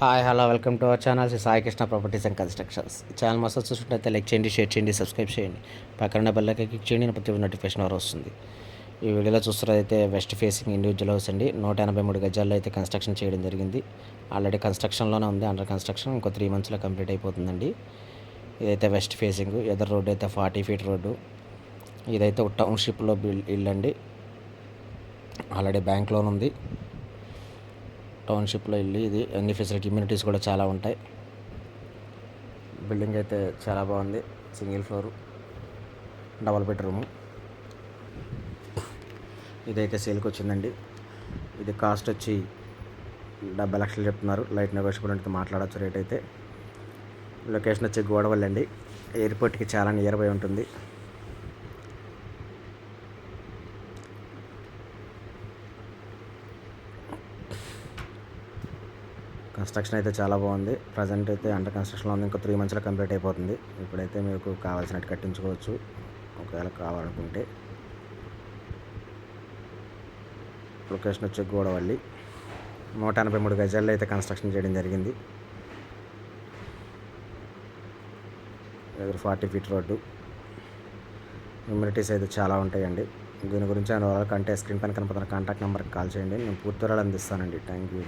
Hi hello welcome to our channel Sai Krishna properties and constructions. Channel మస్తు చూసినట్లయితే like చేయండి, share చేయండి, సబ్స్క్రైబ్ చేయండి, పక్కన బెల్ ఐకాన్ క్లిక్ చేయండి, ప్రతి నోటిఫికేషన్ వరకు వస్తుంది. ఈ వీడియోలో చూస్తున్నదైతే వెస్ట్ ఫేసింగ్ ఇండివిజువల్ హౌస్ అండి. 183 గజాల్లో అయితే కన్స్ట్రక్షన్ చేయడం జరిగింది. ఆల్రెడీ కన్స్ట్రక్షన్లోనే ఉంది, అండర్ కన్స్ట్రక్షన్. ఇంకో 3 monthsలో కంప్లీట్ అయిపోతుందండి. ఇదైతే వెస్ట్ ఫేసింగ్, ఎదర్ రోడ్డు అయితే 40 feet రోడ్డు. ఇదైతే టౌన్షిప్లో ఇల్లు అండి. ఆల్రెడీ బ్యాంక్ లోన్ ఉంది. టౌన్షిప్లో ఇల్లు ఇది. అన్ని ఫెసిలిటీ ఇమ్యూనిటీస్ కూడా చాలా ఉంటాయి. బిల్డింగ్ అయితే చాలా బాగుంది. Single floor, double bedroom. ఇదైతే సేల్కి వచ్చిందండి. ఇది కాస్ట్ వచ్చి 70 లక్షలు చెప్తున్నారు. లైట్ నెగోషియబుల్ అంటే మాట్లాడచ్చు రేట్ అయితే. లొకేషన్ వచ్చి గోడవల్లి అండి. ఎయిర్పోర్ట్కి చాలా నియర్ బై ఉంటుంది. కన్స్ట్రక్షన్ అయితే చాలా బాగుంది. ప్రజెంట్ అయితే అండర్ కన్స్ట్రక్షన్లో ఉంది. ఇంకో 3 monthsలో కంప్లీట్ అయిపోతుంది. ఇప్పుడైతే మీకు కావాల్సినట్టు కట్టించుకోవచ్చు ఒకవేళ కావాలనుకుంటే. లొకేషన్ వచ్చి గోడవల్లి. 183 గజాల్లో అయితే కన్స్ట్రక్షన్ చేయడం జరిగింది. ఎదురు 40 feet రోడ్డు. ఇమ్యూనిటీస్ అయితే చాలా ఉంటాయండి. దీని గురించి అంటే స్క్రీన్ పైన కనపడుతున్న కాంటాక్ట్ నెంబర్కి కాల్ చేయండి. నేను పూర్తి వివరాలు అందిస్తానండి. Thank you.